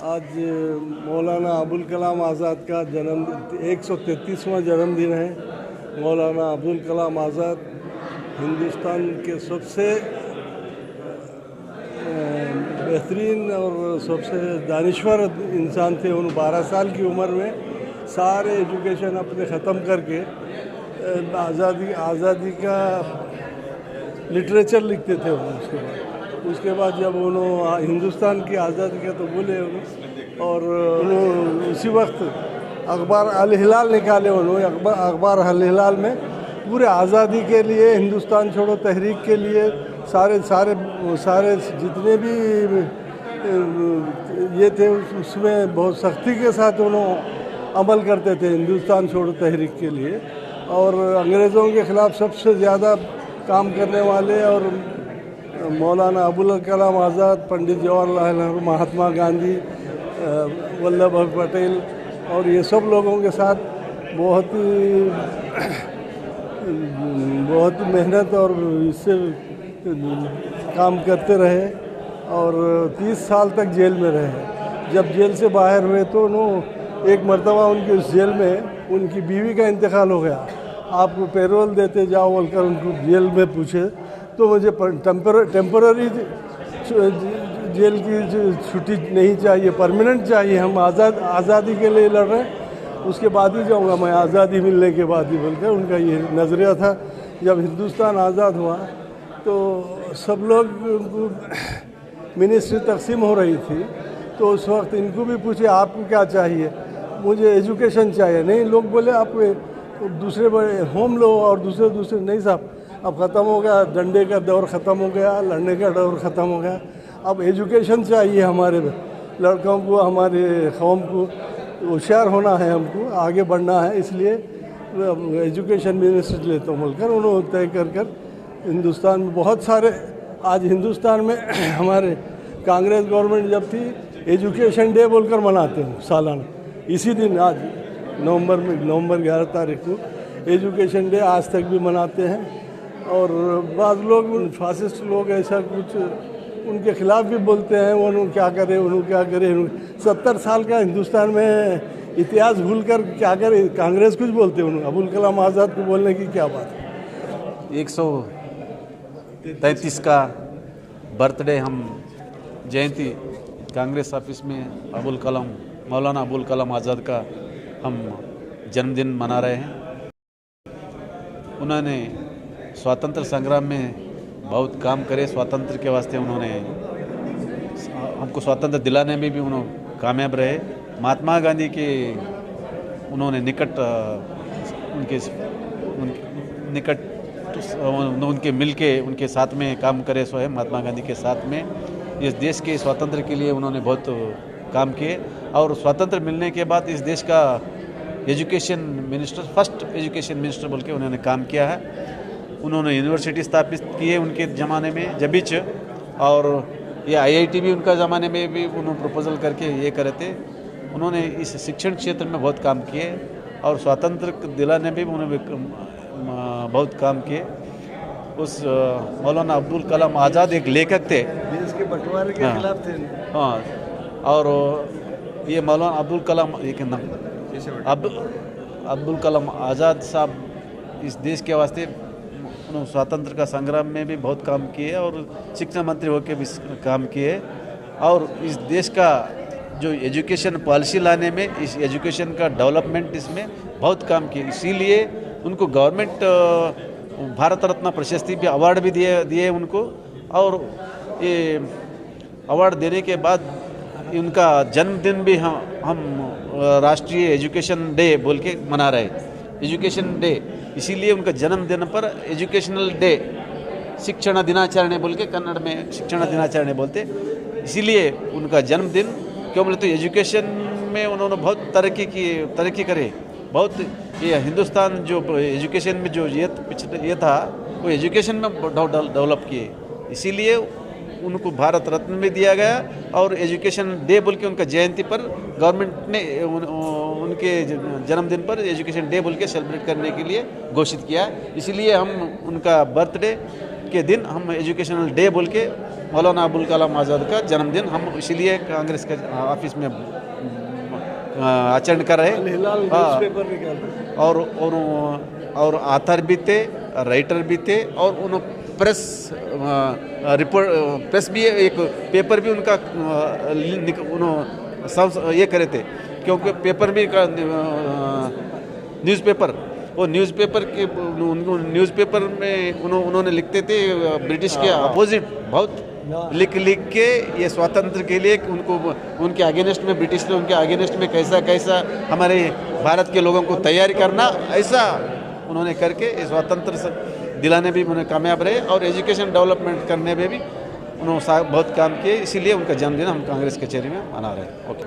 आज मौलाना अबुल कलाम आज़ाद का जन्म 133वां जन्मदिन है। मौलाना अबुल कलाम आज़ाद हिंदुस्तान के सबसे बेहतरीन और सबसे दानिश्वर इंसान थे। उन 12 साल की उम्र में सारे एजुकेशन अपने ख़त्म करके आज़ादी का लिटरेचर लिखते थे। उसके बाद जब उन्होंने हिंदुस्तान की आज़ादी का तो बोले और उन्होंने उसी वक्त अखबार अल हिलाल निकाले। उन्होंने अखबार अल हिलाल में पूरे आज़ादी के लिए, हिंदुस्तान छोड़ो तहरीक के लिए सारे जितने भी ये थे उसमें बहुत सख्ती के साथ उन्होंने अमल करते थे हिंदुस्तान छोड़ो तहरीक के लिए। और अंग्रेज़ों के ख़िलाफ़ सबसे ज़्यादा काम करने वाले और मौलाना अबुल कलाम आज़ाद, पंडित जवाहरलाल नेहरू, महात्मा गांधी, वल्लभ भाई पटेल और ये सब लोगों के साथ बहुत मेहनत और इससे काम करते रहे और 30 साल तक जेल में रहे। जब जेल से बाहर हुए तो एक मरतबा उनकी उस जेल में उनकी बीवी का इंतकाल हो गया। आपको पैरोल देते जाओ बोलकर उनको जेल में पूछे तो मुझे टेम्पररी जेल की छुट्टी नहीं चाहिए, परमानेंट चाहिए। हम आज़ादी के लिए लड़ रहे हैं, उसके बाद ही जाऊंगा मैं, आज़ादी मिलने के बाद ही बोलकर उनका ये नज़रिया था। जब हिंदुस्तान आज़ाद हुआ तो सब लोग मिनिस्ट्री तकसीम हो रही थी तो उस वक्त इनको भी पूछे आपको क्या चाहिए? मुझे एजुकेशन चाहिए। नहीं, लोग बोले आप दूसरे बड़े होम लो और दूसरे नहीं साहब, अब ख़त्म हो गया, डंडे का दौर ख़त्म हो गया, लड़ने का दौर ख़त्म हो गया, अब एजुकेशन चाहिए। हमारे लड़कों को, हमारे कौम को होशियार होना है, हमको आगे बढ़ना है, इसलिए एजुकेशन मिनिस्ट्री लेता हूँ बोलकर उन्होंने तय कर हिंदुस्तान में बहुत सारे, आज हिंदुस्तान में हमारे कांग्रेस गवर्नमेंट जब थी एजुकेशन डे बोलकर मनाते हैं सालाना। इसी दिन आज नवंबर 11 तारीख को एजुकेशन डे आज तक भी मनाते हैं। और बाद लोग फासिस्ट लोग ऐसा कुछ उनके खिलाफ भी बोलते हैं, उन्होंने क्या करे 70 साल का हिंदुस्तान में इतिहास भूलकर क्या करे, कांग्रेस कुछ बोलते हैं उन्होंने, अबुल कलाम आज़ाद को बोलने की क्या बात है। 133 का बर्थडे हम जयंती कांग्रेस ऑफिस में मौलाना अबुल कलाम आज़ाद का हम जन्मदिन मना रहे हैं। उन्होंने स्वातंत्र संग्राम में बहुत काम करे, स्वातंत्र के वास्ते उन्होंने हमको स्वातंत्र दिलाने में भी उन्होंने कामयाब रहे। महात्मा गांधी के उन्होंने उनके मिलके उनके साथ में काम करे सो है। महात्मा गांधी के साथ में इस देश के स्वातंत्र के लिए उन्होंने बहुत काम किए और स्वातंत्र मिलने के बाद इस देश का education minister, first education minister बोल के उन्होंने काम किया है। उन्होंने यूनिवर्सिटी स्थापित किए उनके ज़माने में जबीच, और ये IIT भी उनका ज़माने में भी उन्होंने प्रपोजल करके ये करे थे। उन्होंने इस शिक्षण क्षेत्र में बहुत काम किए और स्वातंत्र दिलाने में भी उन्होंने बहुत काम किए। उस मौलाना अब्दुल कलाम आज़ाद एक लेखक थे, देश के बंटवारे के खिलाफ थे। हाँ, और ये मौलाना अब्दुल कलाम आज़ाद साहब इस देश के वास्ते उन्होंने स्वातंत्र का संग्राम में भी बहुत काम किए और शिक्षा मंत्री होकर भी काम किए और इस देश का जो एजुकेशन पॉलिसी लाने में, इस एजुकेशन का डेवलपमेंट इसमें बहुत काम किए। इसीलिए उनको गवर्नमेंट भारत रत्न प्रशस्ति भी अवार्ड भी दिए उनको। और ये अवार्ड देने के बाद उनका जन्मदिन भी हम राष्ट्रीय एजुकेशन डे बोल के मना रहे, एजुकेशन डे। इसीलिए उनका जन्मदिन पर एजुकेशनल डे, शिक्षण दिनाचरण बोल के कन्नड़ में शिक्षण दिनाचरण बोलते। इसीलिए उनका जन्मदिन क्यों बोले तो एजुकेशन में उन्होंने बहुत तरक्की करे। बहुत ये हिंदुस्तान जो एजुकेशन में जो ये था वो एजुकेशन में डेवलप किए, इसीलिए उनको भारत रत्न भी दिया गया। और एजुकेशन डे बोल के उनका जयंती पर गवर्नमेंट ने उनके जन्मदिन पर एजुकेशन डे बोल के सेलिब्रेट करने के लिए घोषित किया। इसीलिए हम उनका बर्थडे के दिन हम एजुकेशनल डे बोल के मौलाना अबुल कलाम आज़ाद का जन्मदिन हम इसीलिए कांग्रेस के ऑफिस में आचरण कर रहे हैं। हिलाल हाँ। न्यूज़पेपर निकालते। और आथर भी थे, राइटर भी थे, और उन प्रेस रिपोर्ट प्रेस भी एक पेपर भी उनका उन्होंने सब ये करे थे, क्योंकि पेपर भी न्यूज़पेपर, वो न्यूज़पेपर के उनको न्यूज़पेपर में उन्होंने लिखते थे ब्रिटिश के अपोजिट बहुत लिख के ये स्वातंत्र के लिए उनको उनके अगेंस्ट में, ब्रिटिश ने उनके अगेंस्ट में कैसा कैसा हमारे भारत के लोगों को तैयारी करना, ऐसा उन्होंने करके इस स्वातंत्र दिलाने भी उन्होंने कामयाब रहे, और एजुकेशन डेवलपमेंट करने में भी उन्होंने बहुत काम किए। इसीलिए उनका जन्मदिन हम कांग्रेस कचहरी में मना रहे हैं। ओके।